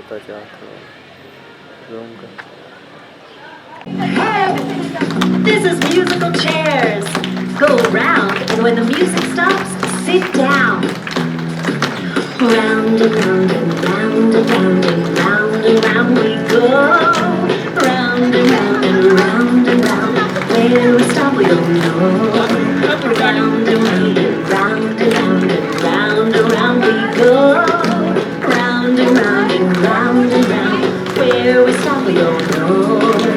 होता जा थोड़ा जूम कर। This is musical chairs. Go round, and when the music stops, sit down. Round and round and round and round and round and round we go. Round and round and round and round. Where we stop, we don't know. Round and round and round and round and round and round we go. Round and round and round and round. Where we stop, we don't know.